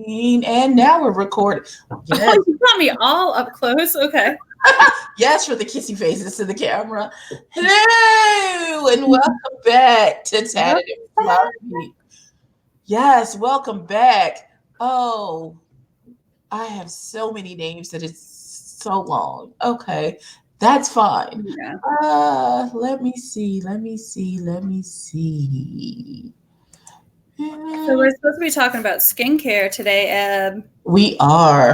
recording, and now we're recording. Yes, Oh, you got me all up close. Okay. yes, for the kissy faces to the camera. Hello, and welcome back to Tatted and Fluffy. Yes, welcome back. Oh, I have so many names that it's so long. Okay, that's fine. Yeah. Let me see. Let me see. Let me see. So we're supposed to be talking about skincare today, We are.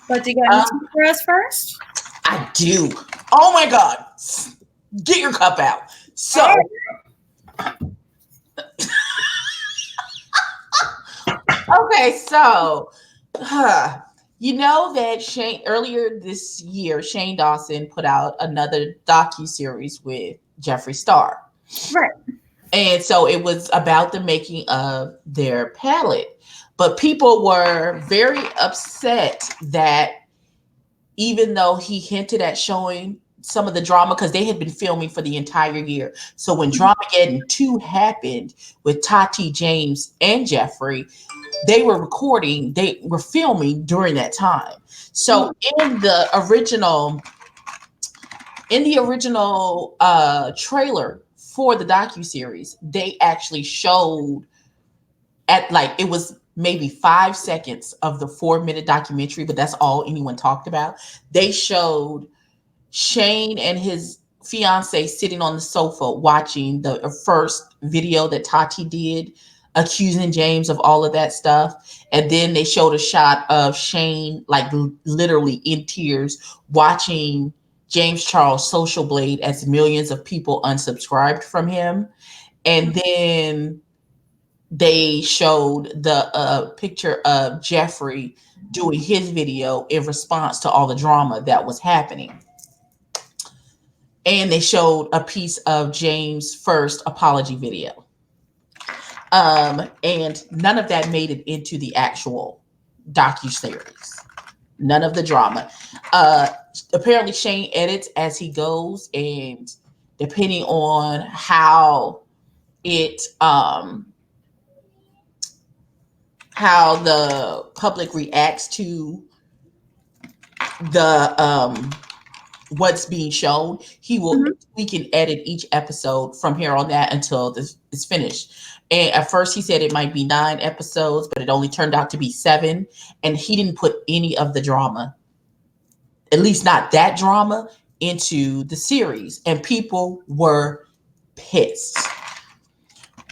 but do you got any Um, tips for us first? I do. Oh my God. Get your cup out. All So, okay, so, huh, you know that Shane earlier this year, Shane Dawson put out another docu-series with Jeffree Star. right. And so it was about the making of their palette. But people were very upset that even though he hinted at showing some of the drama, because they had been filming for the entire year. So when Dramageddon 2 happened with Tati, James, and Jeffrey, they were recording, they were filming during that time. So in the original trailer for the docu-series, they actually showed at like it was maybe 5 seconds of the 4 minute documentary, but that's all anyone talked about. They showed Shane and his fiance sitting on the sofa watching the first video that Tati did, accusing James of all of that stuff. And then they showed a shot of Shane, like literally in tears, watching James Charles Social Blade as millions of people unsubscribed from him. And then they showed the picture of Jeffrey doing his video in response to all the drama that was happening. And they showed a piece of James' first apology video. And none of that made it into the actual docu-series. None of the drama. Apparently Shane edits as he goes, and depending on it how the public reacts to the what's being shown, he will Mhm. we can edit each episode from here on that until this is finished. And at first he said it might be 9 episodes, but it only turned out to be 7. And he didn't put any of the drama, at least not that drama, into the series. And people were pissed.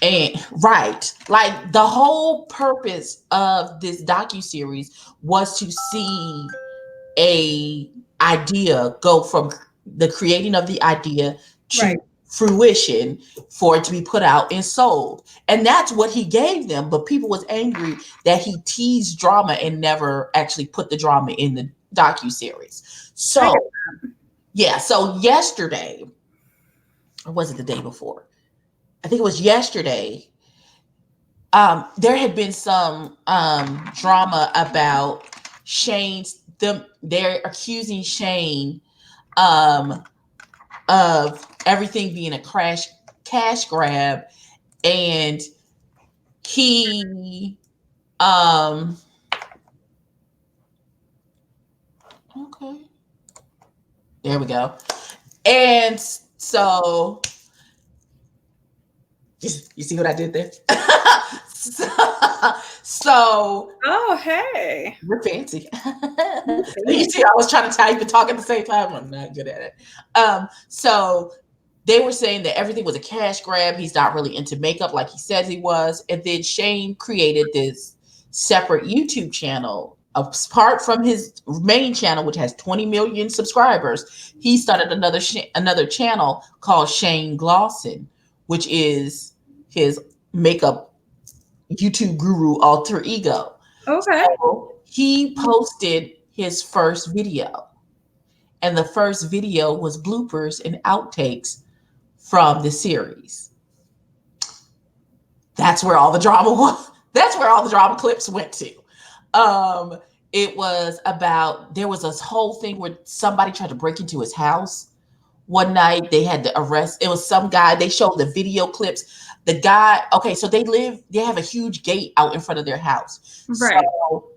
And right, like the whole purpose of this docu-series was to see a idea go from the creating of the idea Right. to fruition for it to be put out and sold. And that's what he gave them. But people was angry that he teased drama and never actually put the drama in the docu-series. I So get yeah, so yesterday, or was it the day before? I think it was yesterday. There had been some drama about they're accusing Shane um, of everything being a cash grab, and he um okay, there we go. And so you see what I did there? so, so Oh, hey. you're fancy. You Okay. see, I was trying to type and talk at the same time. I'm not good at it. So they were saying that everything was a cash grab. He's not really into makeup like he says he was. And then Shane created this separate YouTube channel. Apart from his main channel, which has 20 million subscribers, he started another channel called Shane Glosson, which is his makeup YouTube guru alter ego. Okay. So he posted his first video, and the first video was bloopers and outtakes from the series. That's where all the drama was. That's where all the drama clips went to. Um, it was about there was this whole thing where somebody tried to break into his house one night they had to arrest. It was some guy. They showed the video clips. The guy. Okay, so they have a huge gate out in front of their house. Right. So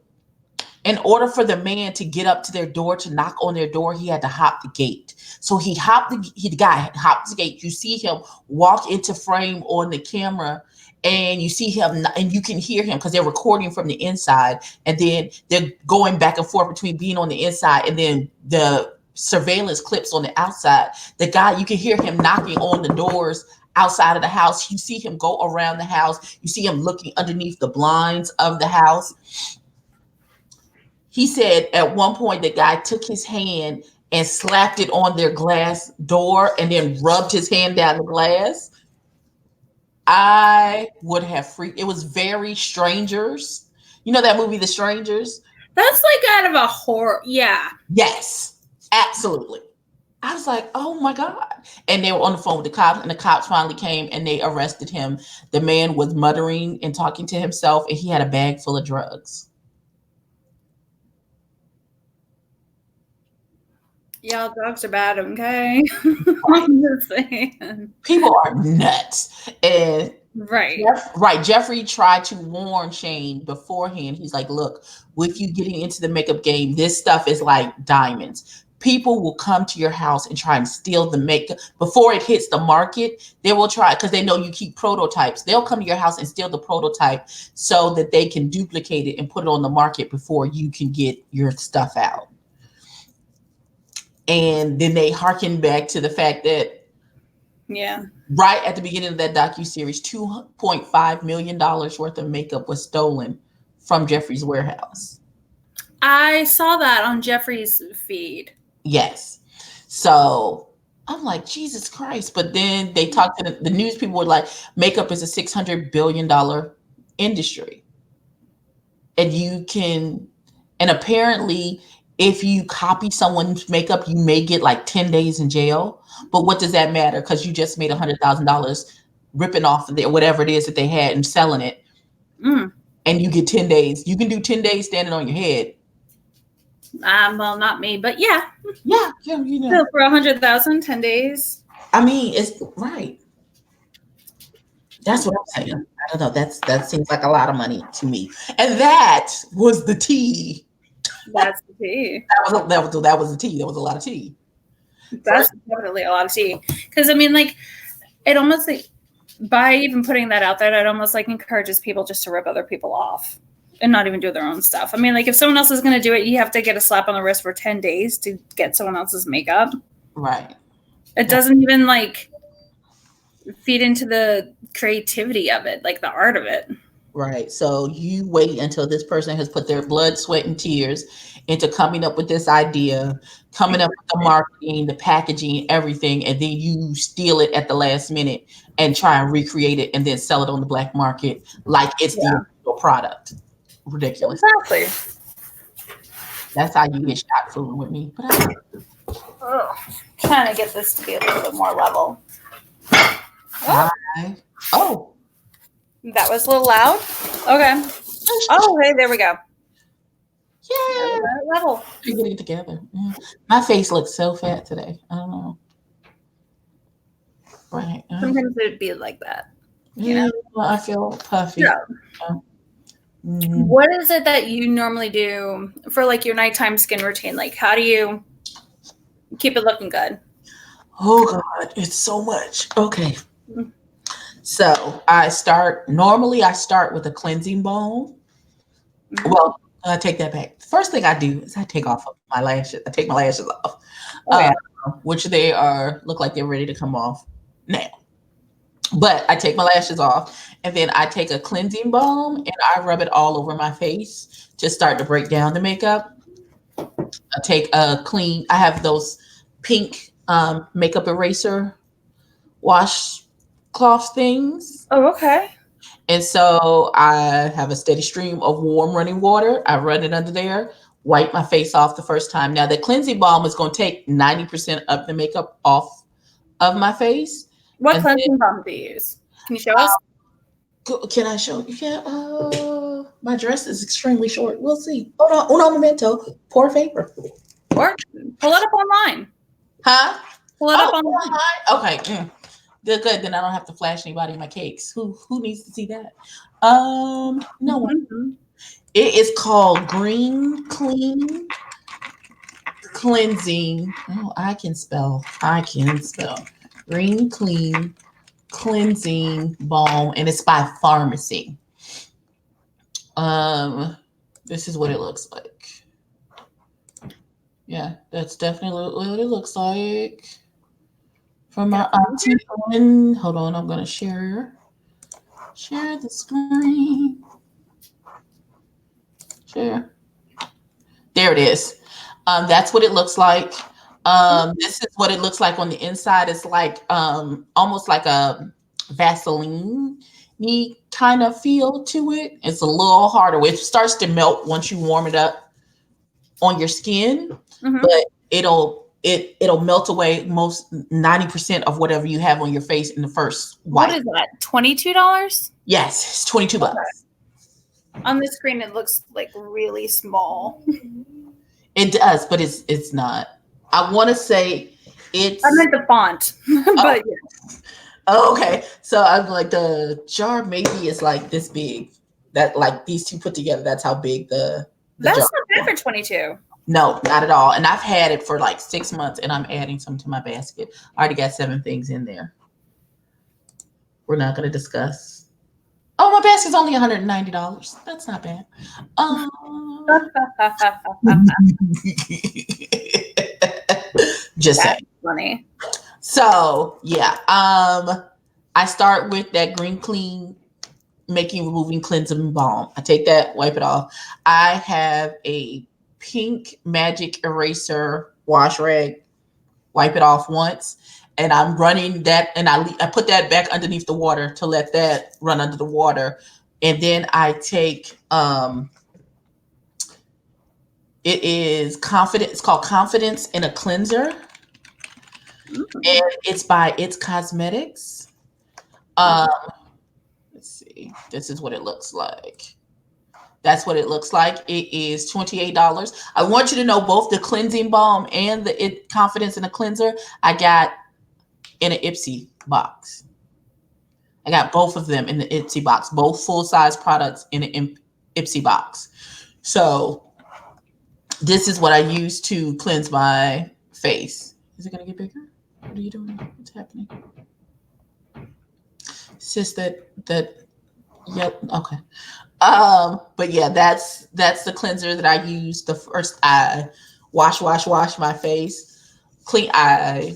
in order for the man to get up to their door to knock on their door, he had to hop the gate. So the guy hopped the gate. You see him walk into frame on the camera, and you see him, and you can hear him because they're recording from the inside, and then they're going back and forth between being on the inside and then the surveillance clips on the outside. The guy, you can hear him knocking on the doors outside of the house. You see him go around the house. You see him looking underneath the blinds of the house. He said at one point the guy took his hand and slapped it on their glass door and then rubbed his hand down the glass. I would have freaked. It was very Strangers. You know that movie, The Strangers? That's like out of a horror. Yeah. Yes, absolutely. I was like, oh my God. And they were on the phone with the cops, and the cops finally came and they arrested him. The man was muttering and talking to himself, and he had a bag full of drugs. Y'all dogs are bad, okay? I'm just saying. People are nuts. And Right. Jeffrey tried to warn Shane beforehand. He's like, look, with you getting into the makeup game, this stuff is like diamonds. People will come to your house and try and steal the makeup before it hits the market. They will try, because they know you keep prototypes. They'll come to your house and steal the prototype so that they can duplicate it and put it on the market before you can get your stuff out. And then they harken back to the fact that right at the beginning of that docuseries, $2.5 million worth of makeup was stolen from Jeffrey's warehouse. I saw that on Jeffrey's feed. Yes. So I'm like, Jesus Christ. But then they talked to the news people were like, makeup is a $600 billion industry. And apparently if you copy someone's makeup, you may get like 10 days in jail. But what does that matter? Because you just made $100,000 ripping off whatever it is that they had and selling it. And you get 10 days. You can do 10 days standing on your head. Well, not me, but yeah. Yeah, you know. So for 100,000, 10 days. I mean, it's right. That's what I'm saying. I don't know. That seems like a lot of money to me. And that was the tea. That's the tea. That was the tea. There was a lot of tea. That's definitely a lot of tea. Because I mean, like, it almost like by even putting that out there, it almost like encourages people just to rip other people off and not even do their own stuff. I mean, like, if someone else is going to do it, you have to get a slap on the wrist for 10 days to get someone else's makeup. Right. It doesn't even like feed into the creativity of it, like the art of it. Right. So you wait until this person has put their blood, sweat, and tears into coming up with this idea, coming up with the marketing, the packaging, everything, and then you steal it at the last minute and try and recreate it and then sell it on the black market like it's the original product. Ridiculous. Exactly. That's how you get shot fooling with me. But trying to get this to be a little bit more level. Oh. That was a little loud. Okay. Oh, hey, there we go. Yeah. Level. We're getting it together. Yeah. My face looks so fat today. I don't know. Right. Sometimes it'd be like that. Yeah. Well, I feel puffy. Yeah. What is it that you normally do for like your nighttime skin routine? Like, how do you keep it looking good? Oh God, it's so much. Okay. So I start with a cleansing balm. Well, I take that back. The first thing I do is I take off my lashes. I take my lashes off, which they look like they're ready to come off now. But I take my lashes off, and then I take a cleansing balm and I rub it all over my face to start to break down the makeup. I take I have those pink makeup eraser washcloth things. Oh, okay. And so I have a steady stream of warm running water. I run it under there, wipe my face off the first time. Now, the cleansing balm is going to take 90% of the makeup off of my face. What cleansing balm do you use? Can you show us? Can I show you? Yeah. My dress is extremely short. We'll see. Hold on. Uno momento. Por favor. Or pull it up online. Huh? Pull it up Oh, on the. okay. Good, good. Then I don't have to flash anybody my cakes. Who needs to see that? No one. Mhm. It is called Green Clean Cleansing. Oh, I can spell. I can spell. Green Clean Cleansing Balm, and it's by Pharmacy. Um, this is what it looks like. Yeah, that's definitely what it looks like. From my auntie. Hold on, I'm gonna share the screen. Share. There it is. That's what it looks like. This is what it looks like on the inside. It's like almost like a Vaseline kind of feel to it. It's a little harder. It starts to melt once you warm it up on your skin, Mhm. but it'll melt away most 90% of whatever you have on your face in the first What wipe. is that? $22? Yes, it's 22 bucks. On the screen, it looks like really small. It does, but it's not. I want to say it's I meant the font, oh, but yeah. okay. So I'm like the jar maybe is like this big. That like these two put together, that's how big the jar. That's not bad for 22. No, not at all. And I've had it for like 6 months, and I'm adding some to my basket. I already got 7 things in there. We're not going to discuss. Oh, my basket's only $190. That's not bad. Just saying. That's funny. So yeah, I start with that Green Clean Making Removing Cleansing Balm. I take that, wipe it off. I have a pink Magic Eraser wash rag. Wipe it off once, and I'm running that, and I put that back underneath the water to let that run under the water, and then I take it is confident. It's called Confidence in a Cleanser, and it's by It's Cosmetics. Um, let's see. This is what it looks like. That's what it looks like. It is $28. I want you to know both the cleansing balm and the Confidence in a Cleanser I got in an Ipsy box. I got both of them in the Ipsy box, both full size products in an Ipsy box. So this is what I use to cleanse my face. Is it going to get bigger? What are you doing? What's happening? It's just that. Yep. Okay. But yeah, that's the cleanser that I use. The first I wash my face. Clean. I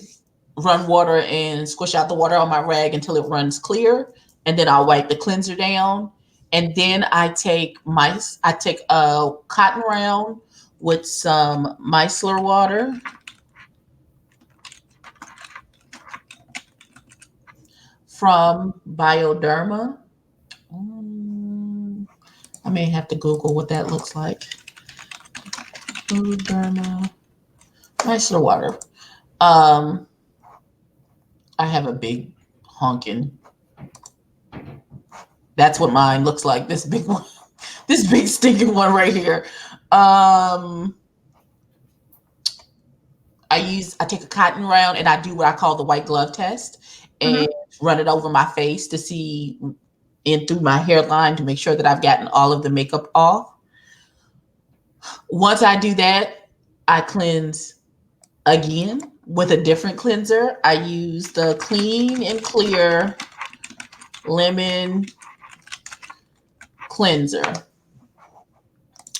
run water and squish out the water on my rag until it runs clear, and then I'll wipe the cleanser down. And then I take a cotton round with some micellar water, from Bioderma. I may have to Google what that looks like. Bioderma micellar water. Um, I have a big honking. That's what mine looks like. This big one, this big stinking one right here. I take a cotton round and I do what I call the white glove test and run it over my face to see in through my hairline to make sure that I've gotten all of the makeup off. Once I do that, I cleanse again with a different cleanser. I use the Clean and Clear Lemon Cleanser.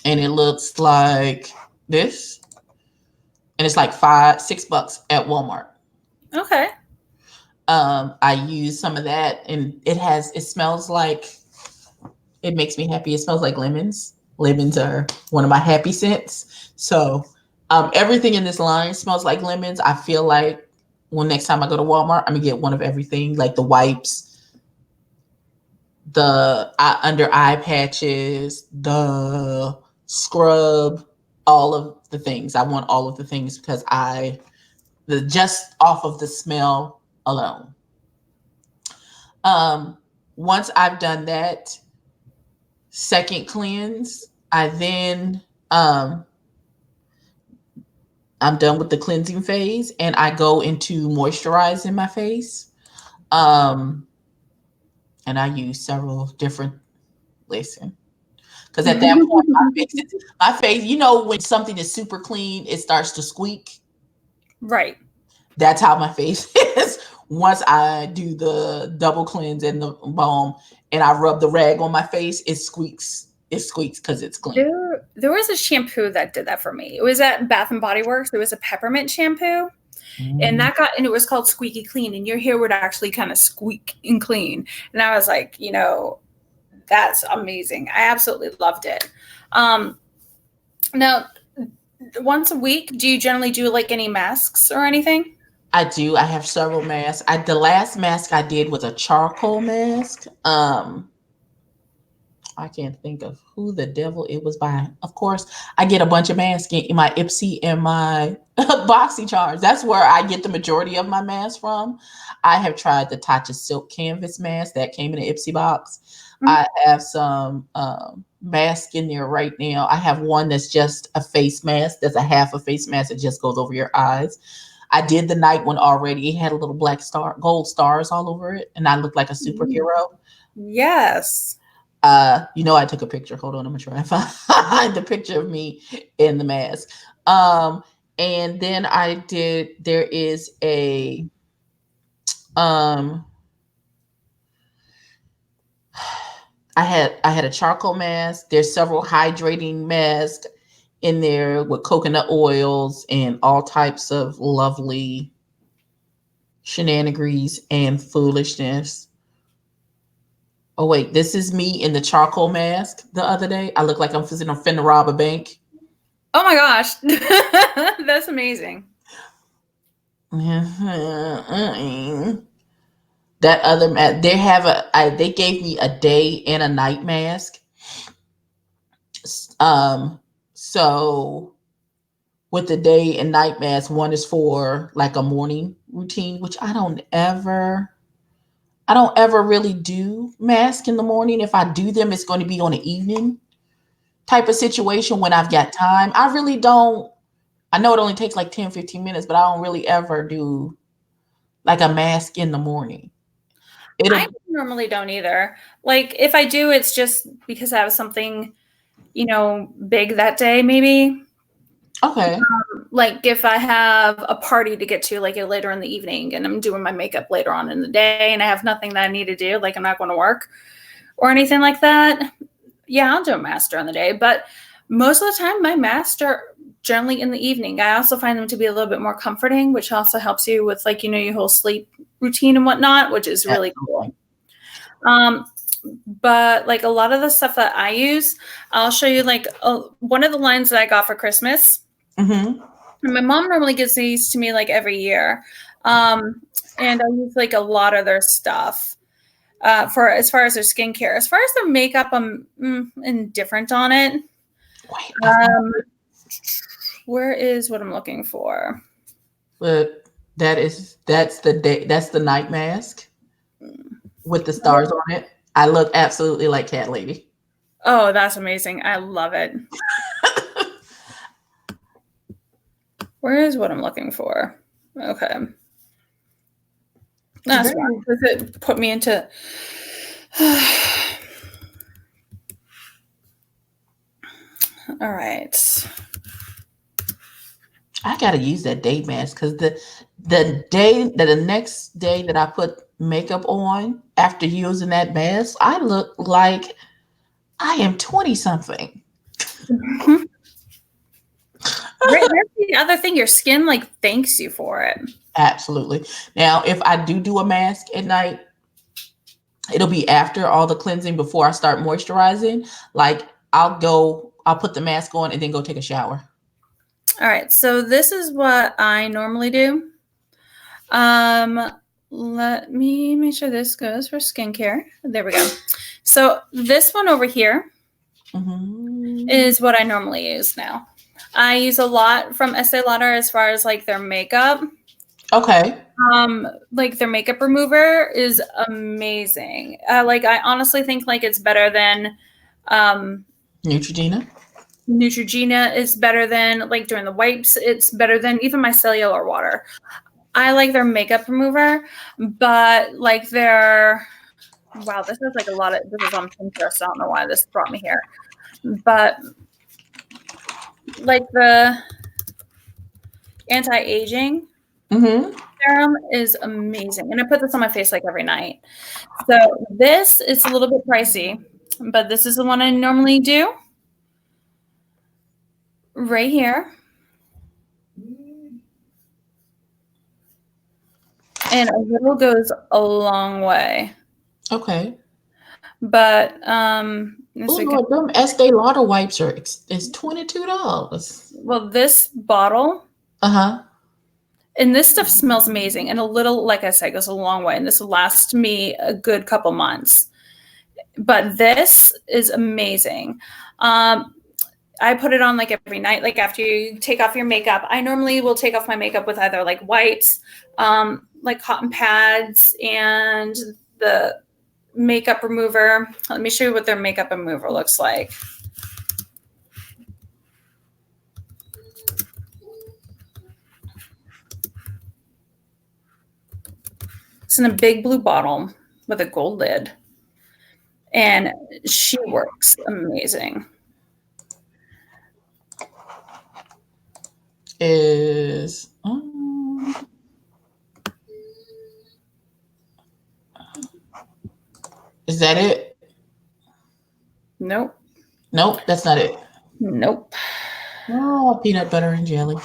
And it looks like this. And it's like $6 at Walmart. Okay. I use some of that, and it smells like, it makes me happy. It smells like lemons. Lemons are one of my happy scents. So everything in this line smells like lemons. I feel like when next time I go to Walmart, I'm gonna get one of everything, like the wipes, the under eye patches, the scrub, all of the things. I want all of the things because just off of the smell alone. Once I've done that second cleanse, I then I'm done with the cleansing phase and I go into moisturizing my face. Um, and I use several different, listen, because at that point my face, you know, when something is super clean, it starts to squeak. Right. That's how my face is. Once I do the double cleanse and the balm and I rub the rag on my face, it squeaks. It squeaks because it's clean. There was a shampoo that did that for me. It was at Bath and Body Works. It was a peppermint shampoo. And it was called Squeaky Clean, and your hair would actually kind of squeak and clean. And I was like, that's amazing. I absolutely loved it. Now, once a week, do you generally do like any masks or anything? I do. I have several masks. The last mask I did was a charcoal mask. I can't think of who the devil it was by. Of course, I get a bunch of masks in my Ipsy and my Boxy charge. That's where I get the majority of my masks from. I have tried the Tatted silk canvas mask that came in an Ipsy box. Mm-hmm. I have some mask in there right now. I have one that's just a face mask. That's a half a face mask that just goes over your eyes. I did the night one already. It had a little gold stars all over it, and I looked like a superhero. Yes. I took a picture. Hold on, I'm gonna try and find the picture of me in the mask. And then there is a I had a charcoal mask. There's several hydrating masks in there with coconut oils and all types of lovely shenanigans and foolishness. Oh wait, this is me in the charcoal mask the other day. I look like I'm finna rob a bank. Oh my gosh. That's amazing. That other mask, they gave me a day and a night mask. So with the day and night mask, one is for like a morning routine, which I don't ever really do mask in the morning. If I do them, it's going to be on an evening type of situation when I've got time. I really don't. I know it only takes like 10, 15 minutes, but I don't really ever do like a mask in the morning. I normally don't either. Like if I do, it's just because I have something, big that day, maybe. Okay. Like if I have a party to get to like later in the evening and I'm doing my makeup later on in the day and I have nothing that I need to do, like I'm not going to work or anything like that. Yeah, I'll do a mask during the day, but most of the time my masks are generally in the evening. I also find them to be a little bit more comforting, which also helps you with like, your whole sleep routine and whatnot, which is really cool. But like a lot of the stuff that I use, I'll show you like one of the lines that I got for Christmas. Mm-hmm. And my mom normally gives these to me like every year. And I use like a lot of their stuff for as far as their skincare. As far as their makeup, I'm indifferent on it. Where is what I'm looking for? But that's the night mask with the stars on it. I look absolutely like Cat Lady. Oh, that's amazing. I love it. Where is what I'm looking for? Okay. That's why. Does it put me into all right. I gotta use that day mask because the next day that I put makeup on after using that mask, I look like I am 20 something. Mm-hmm. Right, that's the other thing. Your skin like thanks you for it. Absolutely. Now, if I do a mask at night, it'll be after all the cleansing before I start moisturizing. Like I'll put the mask on and then go take a shower. All right. So this is what I normally do. Let me make sure this goes for skincare. There we go. So this one over here is what I normally use now. I use a lot from Estee Lauder as far as like their makeup. Okay. Like their makeup remover is amazing. Like I honestly think like it's better than Neutrogena. Neutrogena is better than, like, during the wipes, it's better than even my cellular water. I like their makeup remover, but like their, wow, this is like a lot of, this is on Pinterest. I don't know why this brought me here, but like the anti-aging serum is amazing. And I put this on my face like every night. So this is a little bit pricey, but this is the one I normally do. Right here. And a little goes a long way. Okay. But oh Lord, them Estee Lauder wipes are is $22. Well, this bottle, and this stuff smells amazing, and a little, like I said, goes a long way, and this will last me a good couple months. But this is amazing. I put it on like every night, like after you take off your makeup. I normally will take off my makeup with either like wipes, like cotton pads, and the makeup remover. Let me show you what their makeup remover looks like. It's in a big blue bottle with a gold lid, and she works amazing. Is that it? Nope. Nope, that's not it. Nope. Oh, peanut butter and jelly.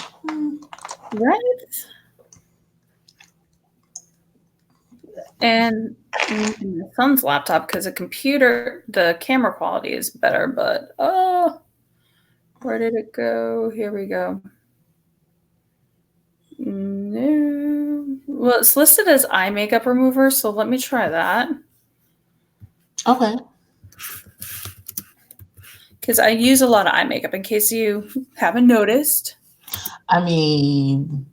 Right? And my son's laptop, because the camera quality is better, but oh, where did it go? Here we go. No. Well, it's listed as eye makeup remover, so let me try that. Okay. Because I use a lot of eye makeup, in case you haven't noticed. I mean,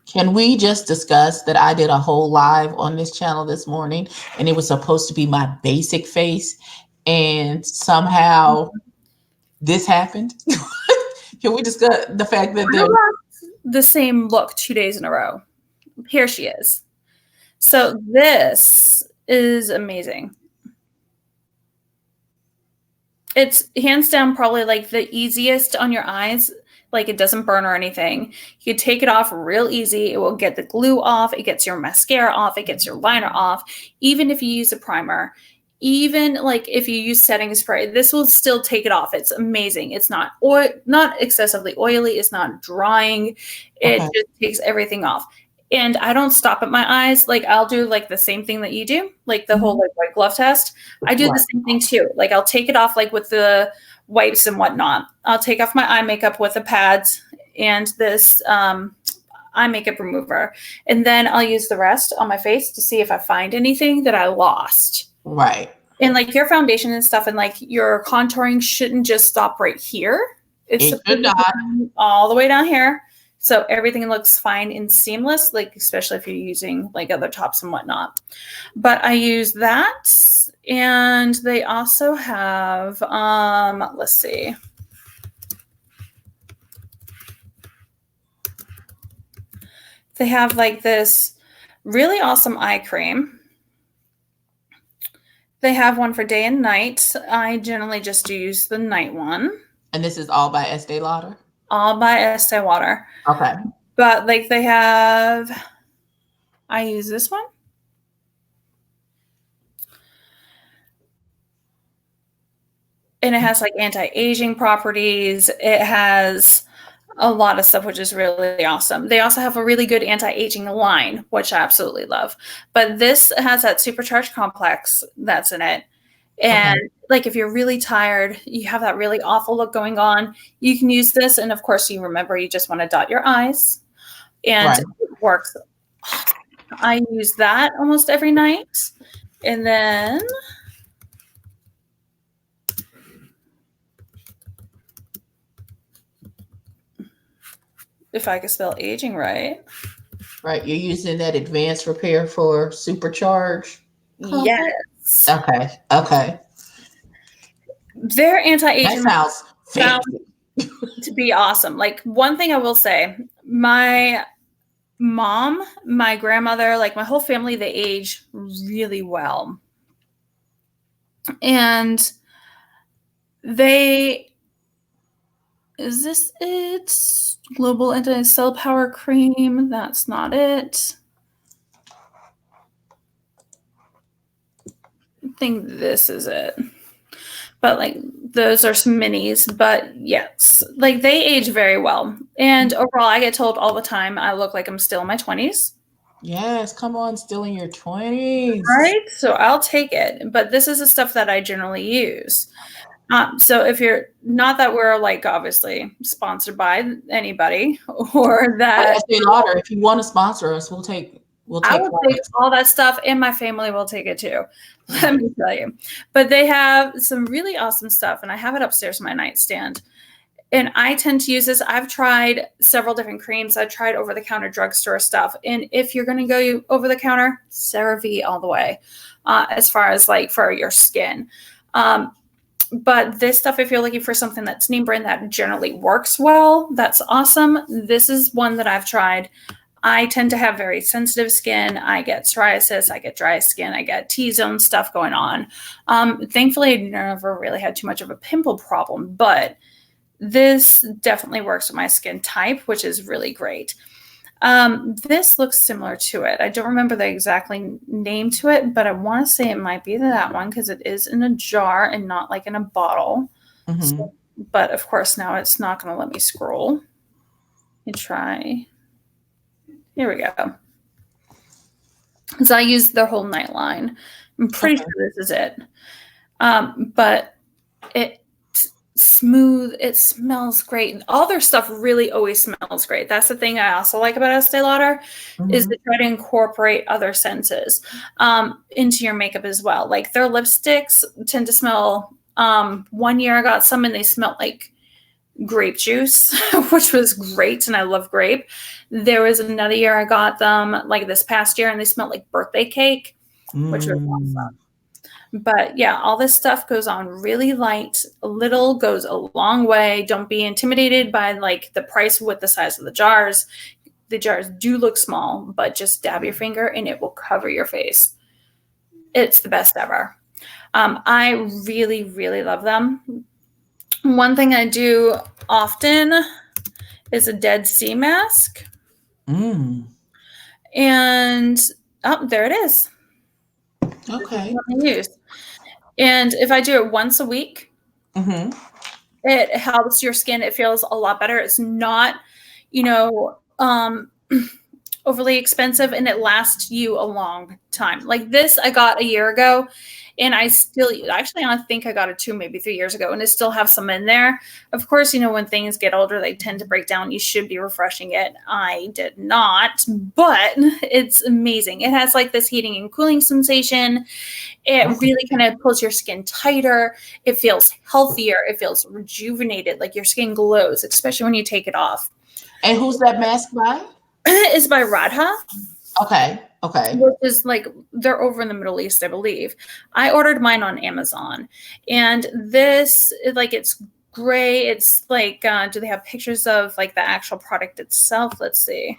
can we just discuss that I did a whole live on this channel this morning, and it was supposed to be my basic face, and somehow this happened? Can we discuss the fact that the same look 2 days in a row? Here she is. So this is amazing. It's hands down probably like the easiest on your eyes. Like, it doesn't burn or anything. You can take it off real easy. It will get the glue off. It gets your mascara off. It gets your liner off. Even if you use a primer, even like if you use setting spray, this will still take it off. It's amazing. It's not excessively oily. It's not drying. It just takes everything off. And I don't stop at my eyes. Like, I'll do like the same thing that you do, like the whole like white glove test. I do the same thing too. Like, I'll take it off like with the wipes and whatnot. I'll take off my eye makeup with the pads and this eye makeup remover. And then I'll use the rest on my face to see if I find anything that I lost. Right. And like your foundation and stuff and like your contouring shouldn't just stop right here. It's supposed to be all the way down here. So everything looks fine and seamless, like especially if you're using like other tops and whatnot. But I use that, and they also have, let's see. They have like this really awesome eye cream. They have one for day and night. I generally just use the night one. And this is all by Estee Lauder? All by Estee Lauder. Okay. But like they have, I use this one. And it has like anti-aging properties. It has a lot of stuff, which is really awesome. They also have a really good anti-aging line, which I absolutely love. But this has that supercharged complex that's in it. And like, if you're really tired, you have that really awful look going on, you can use this. And of course, you remember, you just want to dot your eyes, and it works. I use that almost every night. And then if I can spell aging right. Right. You're using that advanced repair for supercharge? Yes. Okay. Their anti-aging. That sounds fancy. to be awesome. Like, one thing I will say, my mom, my grandmother, like my whole family, they age really well. And is this it? Global Anti-Cell Power Cream. That's not it. I think this is it. But like, those are some minis. But yes, like, they age very well. And overall, I get told all the time I look like I'm still in my 20s. Yes, come on, still in your 20s. Right? So I'll take it. But this is the stuff that I generally use. So if you're not, that we're like obviously sponsored by anybody, or that Estee Lauder, if you want to sponsor us, we'll take I will take all that stuff, and my family will take it too. Let me tell you. But they have some really awesome stuff, and I have it upstairs in my nightstand. And I tend to use this. I've tried several different creams. I've tried over-the-counter drugstore stuff. And if you're going to go over-the-counter, CeraVe all the way, as far as like for your skin. But this stuff, if you're looking for something that's name brand that generally works well, that's awesome. This is one that I've tried. I tend to have very sensitive skin. I get psoriasis, I get dry skin, I get T-zone stuff going on. Thankfully, I never really had too much of a pimple problem, but this definitely works with my skin type, which is really great. This looks similar to it. I don't remember the exact name to it, but I want to say it might be that one because it is in a jar and not like in a bottle. Mm-hmm. So, but of course, now it's not going to let me scroll. Let me try. Here we go. Because I use their whole Nightline. I'm pretty sure this is it. But it's smooth. It smells great. All their stuff really always smells great. That's the thing I also like about Estee Lauder, is they try to incorporate other senses into your makeup as well. Like, their lipsticks tend to smell. One year I got some and they smelled like grape juice, which was great, and I love grape. There was another year I got them like this past year and they smelled like birthday cake, which was awesome. But yeah, all this stuff goes on really light. A little goes a long way. Don't be intimidated by like the price with the size of the jars. The jars do look small, but just dab your finger and it will cover your face. It's the best ever. I really, really love them. One thing I do often is a Dead Sea mask. And there it is. Okay. And if I do it once a week, it helps your skin. It feels a lot better. It's not, overly expensive, and it lasts you a long time. Like this, I got a year ago, and I think I got it 2, maybe 3 years ago, and I still have some in there. Of course, when things get older, they tend to break down. You should be refreshing it. I did not, but it's amazing. It has like this heating and cooling sensation. It really kind of pulls your skin tighter. It feels healthier. It feels rejuvenated. Like your skin glows, especially when you take it off. And who's that mask by? It's by Radha. Okay. Which is like, they're over in the Middle East, I believe. I ordered mine on Amazon. And this, like, it's gray. It's like, do they have pictures of like the actual product itself? Let's see.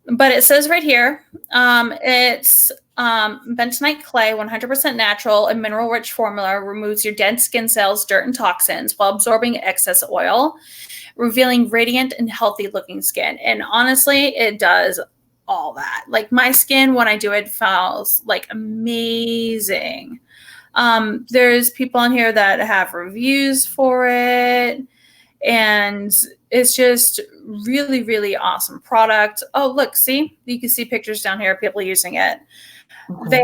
But it says right here, it's bentonite clay, 100% natural, a mineral-rich formula, removes your dead skin cells, dirt, and toxins while absorbing excess oil, revealing radiant and healthy-looking skin. And honestly, it does all that. Like, my skin, when I do it, feels like amazing. There's people on here that have reviews for it, and it's just really, really awesome product. Oh, look, see? You can see pictures down here of people using it. Okay.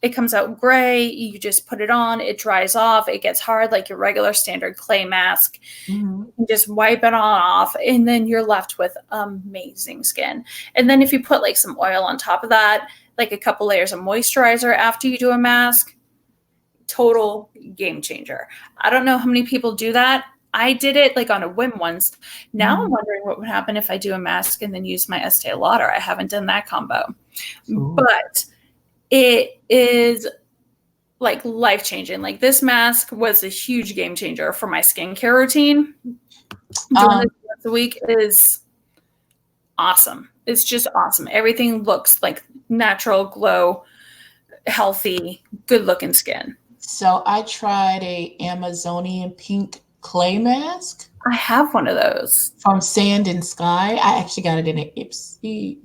It comes out gray. You just put it on. It dries off. It gets hard like your regular standard clay mask. You just wipe it on off, and then you're left with amazing skin. And then if you put like some oil on top of that, like a couple layers of moisturizer after you do a mask, total game changer. I don't know how many people do that. I did it like on a whim once. Now I'm wondering what would happen if I do a mask and then use my Estee Lauder. I haven't done that combo. But it is like life changing. Like this mask was a huge game changer for my skincare routine. Doing this once a week is awesome. It's just awesome. Everything looks like natural glow, healthy, good looking skin. So I tried a Amazonian pink clay mask I have one of those. from Sand and Sky. I actually got it in an Ipsy,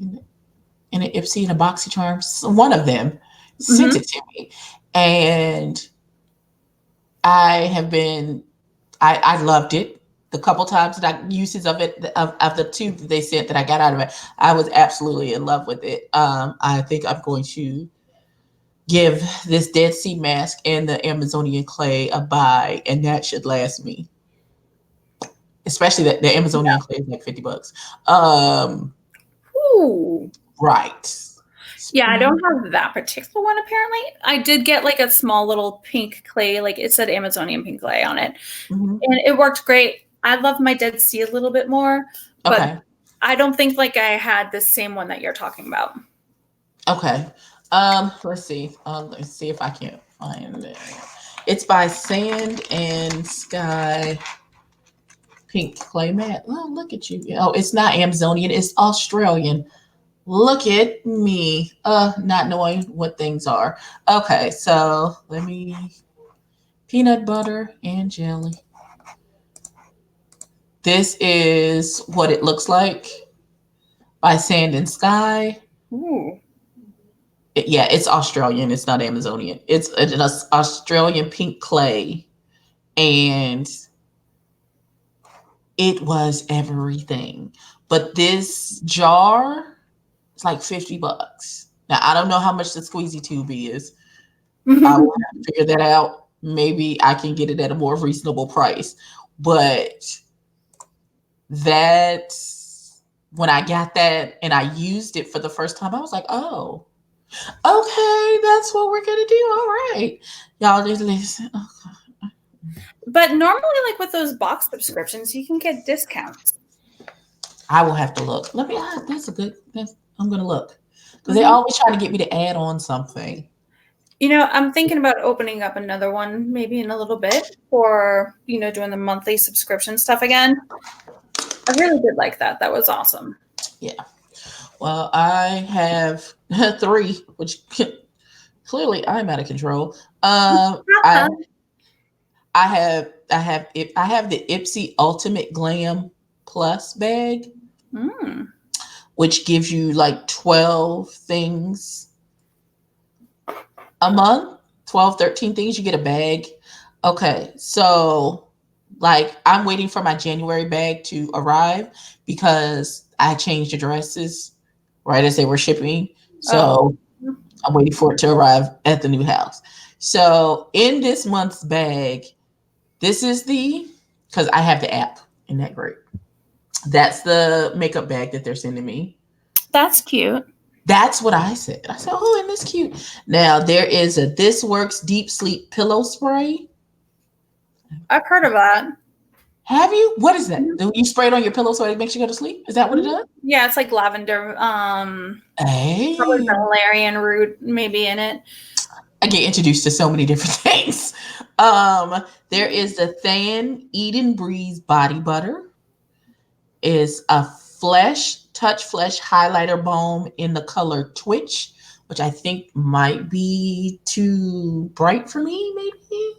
in a BoxyCharm. One of them sent it to me, and I have been, I loved it. The couple times that I uses of it, of the two that they sent that I got out of it, I was absolutely in love with it. I think I'm going to give this Dead Sea mask and the Amazonian clay a buy, and that should last me. Especially that the Amazonian clay is like $50. Ooh. Right. Yeah, I don't have that particular one apparently. I did get like a small little pink clay, like it said Amazonian pink clay on it. And it worked great. I love my Dead Sea a little bit more, but I don't think like I had the same one that you're talking about. Okay. Let's see. Let's see if I can find it. It's by Sand and Sky Pink Clay Mat. Oh, look at you. Oh, it's not Amazonian, it's Australian. Look at me. Not knowing what things are. Okay, so let me peanut butter and jelly. This is what it looks like by Sand and Sky. Ooh. Yeah, it's Australian. It's not Amazonian. It's an Australian pink clay, and it was everything. But this jar is like $50. Now I don't know how much the squeezy tube is. I will have to figure that out. Maybe I can get it at a more reasonable price. But that, when I got that and I used it for the first time, I was like, oh, okay, that's what we're gonna do. All right, y'all just listen. Okay. But normally, like with those box subscriptions, you can get discounts. I will have to look. Let me. That's a good. I'm gonna look because they always try to get me to add on something. You know, I'm thinking about opening up another one maybe in a little bit for, you know, doing the monthly subscription stuff again. I really did like that. That was awesome. Yeah. Well, I have 3, which clearly I'm out of control. I have the Ipsy Ultimate Glam Plus bag, which gives you like 12 things a month, 12, 13 things. You get a bag. Okay, so like I'm waiting for my January bag to arrive because I changed addresses right as they were shipping. So I'm waiting for it to arrive at the new house. So in this month's bag, this is because I have the app, isn't that great? That's the makeup bag that they're sending me. That's cute. That's what I said. I said, oh, and this cute. Now there is a This Works Deep Sleep Pillow Spray. I've heard of that. Have you? What is that? Do you spray it on your pillow so it makes you go to sleep? Is that what it does? Yeah, it's like lavender. Probably valerian root maybe in it. I get introduced to so many different things. There is the Than Eden Breeze Body Butter. Is a Touch Flesh highlighter balm in the color Twitch, which I think might be too bright for me, maybe.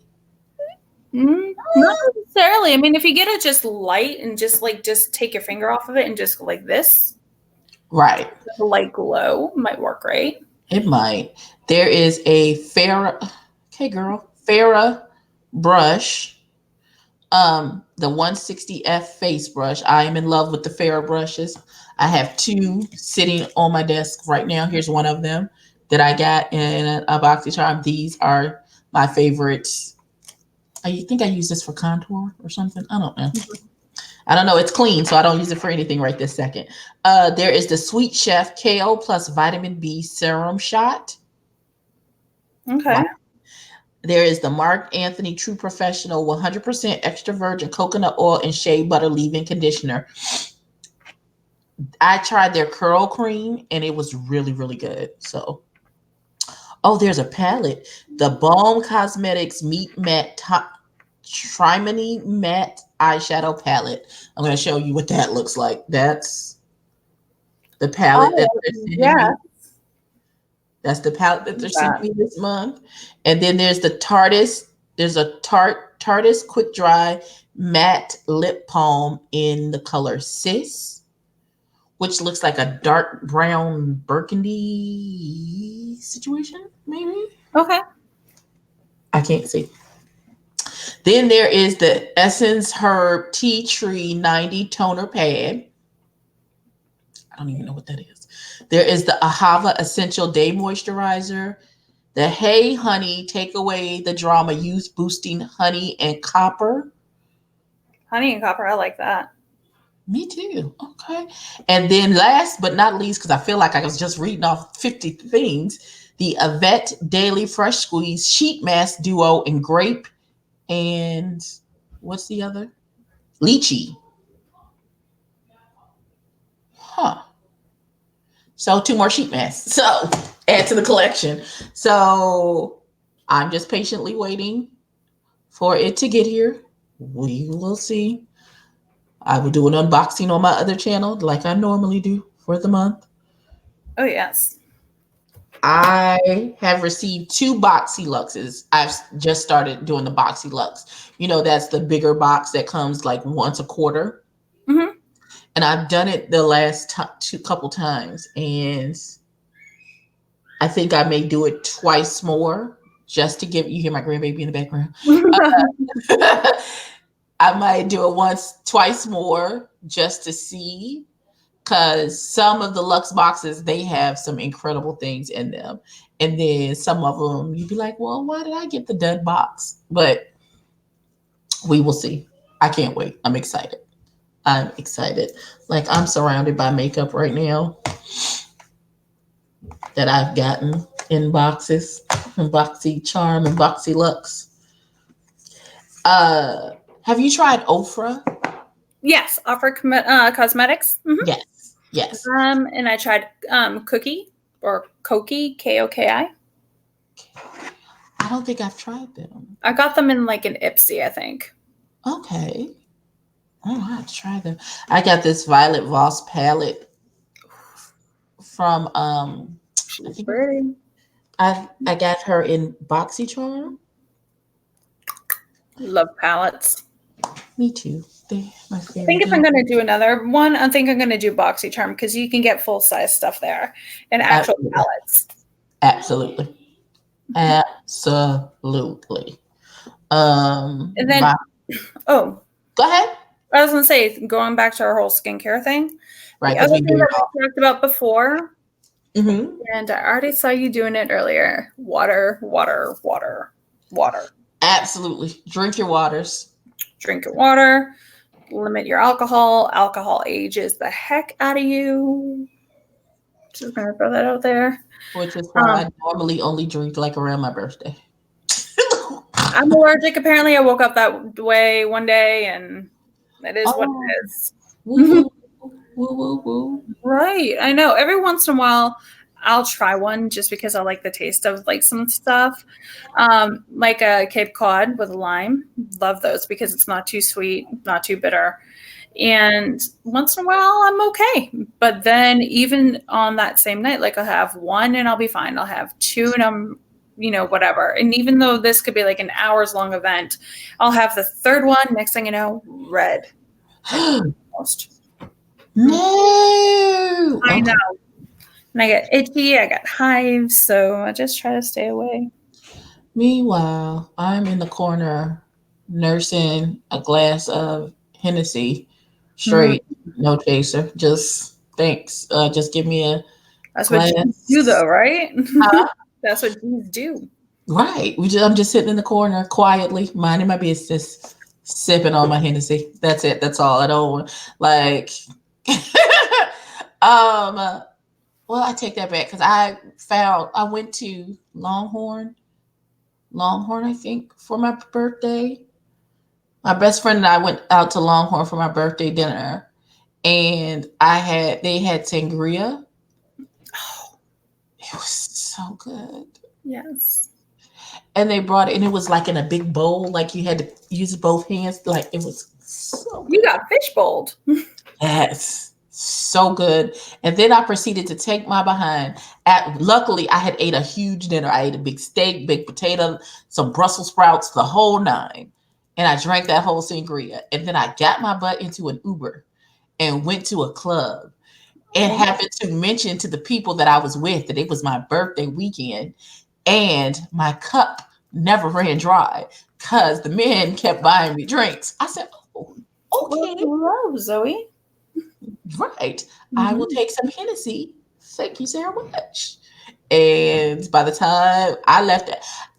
Not necessarily. I mean, if you get it just light and just take your finger off of it and just go like this, right? The light glow might work great. It might. There is a Farrah brush, the 160F face brush. I am in love with the Farrah brushes. I have 2 sitting on my desk right now. Here's one of them that I got in a BoxyCharm. These are my favorites. I think I use this for contour or something. I don't know. I don't know. It's clean, so I don't use it for anything right this second. There is the Sweet Chef KO plus Vitamin B Serum Shot. Okay. Wow. There is the Marc Anthony True Professional 100% extra virgin coconut oil and shea butter leave-in conditioner. I tried their curl cream and it was really, really good. So Oh, there's a palette. The Balm Cosmetics Meet Matte Trimony Matte Eyeshadow Palette. I'm going to show you what that looks like. That's the palette that Oh, they're sending yeah. me. That's the palette that they're sending That. me this month. And then there's the Tartis. There's a Tartis Quick Dry Matte Lip Balm in the color Cis, which looks like a dark brown burgundy situation, maybe. Okay. I can't see. Then there is the Essence Herb Tea Tree 90 Toner Pad. I don't even know what that is. There is the Ahava Essential Day Moisturizer. The Hey Honey Take Away the Drama Youth Boosting Honey and Copper. Honey and copper, I like that. Me too. Okay. And then last but not least, because I feel like I was just reading off 50 things, the Yvette Daily Fresh Squeeze Sheet Mask Duo in Grape and what's the other? Lychee. Huh. So 2 more sheet masks. So add to the collection. So I'm just patiently waiting for it to get here. We will see. I will do an unboxing on my other channel like I normally do for the month. Oh, yes. I have received 2 Boxy Luxes. I've just started doing the Boxy Lux. You know, that's the bigger box that comes like once a quarter. Mm-hmm. And I've done it the last couple times. And I think I may do it twice more just to give you hear my grandbaby in the background. I might do it twice more just to see because some of the Lux boxes they have some incredible things in them, and then some of them you'd be like, "Well, why did I get the dud box?" But we will see. I can't wait. I'm excited. I'm excited. Like I'm surrounded by makeup right now that I've gotten in boxes, and Boxy Charm and Boxy Lux. Have you tried Ofra? Yes, offer cosmetics. Mm-hmm. Yes, yes. And I tried Cookie or Koki, Koki. I don't think I've tried them. I got them in like an Ipsy, I think. Okay. Oh, I have to try them. I got this Violet Voss palette from I She's think pretty. I got her in BoxyCharm. Love palettes. Me too. They're my I think favorite. if I'm going to do another one, I think I'm going to do BoxyCharm because you can get full size stuff there and actual Absolutely. palettes. Absolutely. Absolutely. And then, Go ahead. I was going to say, going back to our whole skincare thing, Right, the because other we thing do. that we talked about before, Mm-hmm. and I already saw you doing it earlier, water, water, water, water. Absolutely. Drink your waters. Drink your water. Limit your alcohol. Alcohol ages the heck out of you. Just gonna throw that out there. Which is why I normally only drink like around my birthday. I'm allergic. Apparently, I woke up that way one day, and it is what it is. Woo, woo, woo, woo. Right. I know. Every once in a while, I'll try one just because I like the taste of like some stuff, like a Cape Cod with a lime. Love those because it's not too sweet, not too bitter. And once in a while, I'm okay. But then even on that same night, like I'll have one and I'll be fine. I'll have two and I'm, whatever. And even though this could be like an hours long event, I'll have the third one. Next thing you know, red. Almost. No. I know. And I get itchy. I got hives. So I just try to stay away. Meanwhile, I'm in the corner nursing a glass of Hennessy straight, no chaser. Just thanks. Just give me a That's glass. what G's do, though, right? Huh? That's what G's do. Right. I'm just sitting in the corner quietly, minding my business, sipping on my Hennessy. That's it. That's all. I don't like. Well, I take that back because I went to Longhorn, I think, for my birthday. My best friend and I went out to Longhorn for my birthday dinner, and they had sangria. Oh, it was so good. Yes. And they brought it, and it was like in a big bowl, like you had to use both hands. Like it was so You good. got fish bowled. Yes, so good. And then I proceeded to take my behind. Luckily, I had ate a huge dinner. I ate a big steak, big potato, some Brussels sprouts, the whole nine. And I drank that whole sangria. And then I got my butt into an Uber and went to a club and happened to mention to the people that I was with that it was my birthday weekend and my cup never ran dry because the men kept buying me drinks. I said, oh, okay. Hello, Zoe. Right. I will take some Hennessy. Thank you so much. And by the time I left,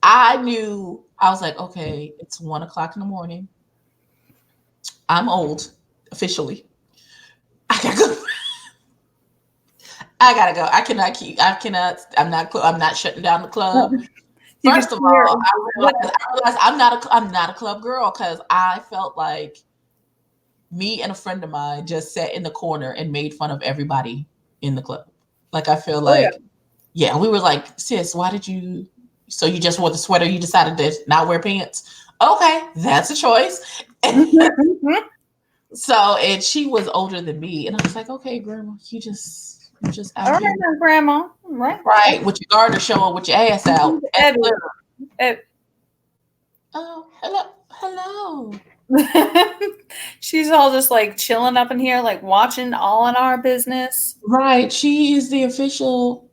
I knew I was like, okay, it's 1 o'clock in the morning. I'm old officially. I gotta go. I gotta go. I cannot keep. I cannot. I'm not shutting down the club. You First can of see her. all, I realized I'm not a club girl because I felt like me and a friend of mine just sat in the corner and made fun of everybody in the club. Like I feel Oh, yeah. like, yeah, we were like, sis, why did you? So you just wore the sweater? You decided to not wear pants? Okay, that's a choice. So, and she was older than me, and I was like, okay, grandma, you just All out right, here, now, Grandma. Right. right, with your garter showing, with your ass out. Abby. Abby. Oh, hello, hello. She's all just like chilling up in here, like watching all in our business. Right, she is the official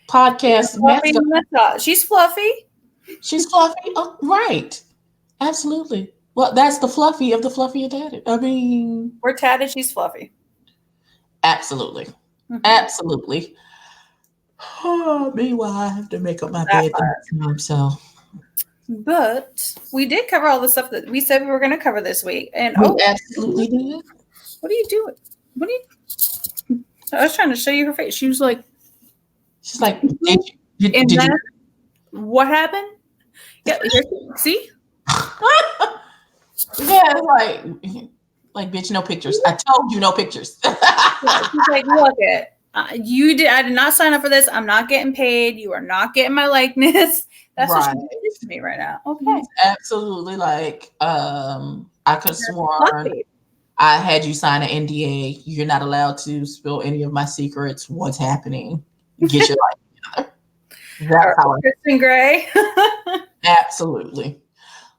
podcast Fluffy mascot. mascot. She's fluffy. She's fluffy. Oh, right, absolutely. Well, that's the fluffy of the fluffy and tatted. I mean, We're tatted. She's fluffy. absolutely, Mhm. absolutely. Meanwhile, I have to make up my That bed the part. next time, so But we did cover all the stuff that we said we were going to cover this week. And we oh, absolutely did. what are you doing? What are you? I was trying to show you her face. She was like, She's like, and did then you? what happened? Yeah, see? Yeah, like, bitch, no pictures. I told you no pictures. She's like, look it. You did. I did not sign up for this. I'm not getting paid. You are not getting my likeness. That's what Right. she's to me right now. Okay. Absolutely. Like, I could have sworn Fluffy. I had you sign an NDA. You're not allowed to spill any of my secrets. What's happening? Get your life together. That's how Kristen Gray. absolutely.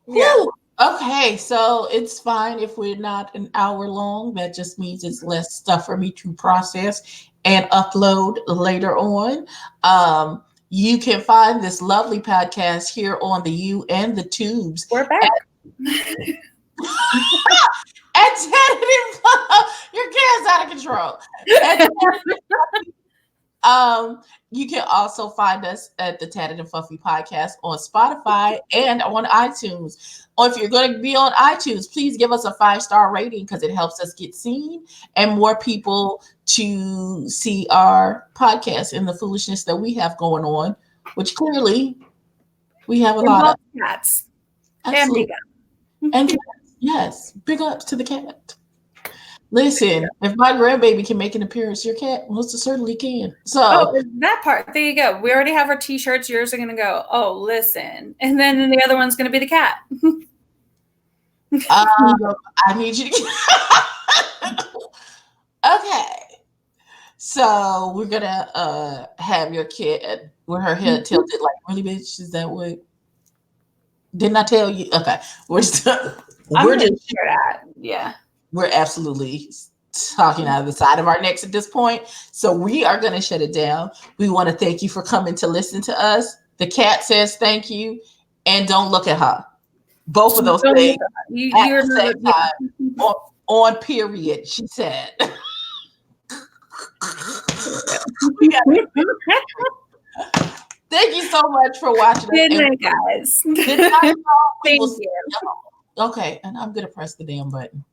Yeah. Whew. Okay, so it's fine if we're not an hour long. That just means it's less stuff for me to process and upload later on. You can find this lovely podcast here on the U and the Tubes We're back. at Tatted and your kid's out of control. You can also find us at the Tatted and Fluffy podcast on Spotify and on iTunes. Or if you're going to be on iTunes, please give us a 5-star rating because it helps us get seen and more people to see our podcast and the foolishness that we have going on, which clearly we have a lot of. Cats. Absolutely. And cats, yes, big ups to the cat. Listen, if my grandbaby can make an appearance, your cat most certainly can. So that part. There you go. We already have our t-shirts. Yours are going to go, oh, listen. And then the other one's going to be the cat. I need you to okay. So we're gonna have your kid with her head tilted like really bitch. Is that what didn't I tell you? Okay. We're just yeah. We're absolutely talking out of the side of our necks at this point. So we are gonna shut it down. We want to thank you for coming to listen to us. The cat says thank you, and don't look at her. Both of those things at the same time. On period, she said. Thank you so much for watching. Good night, guys. Good night, y'all. Thank you. Okay, and I'm gonna press the damn button.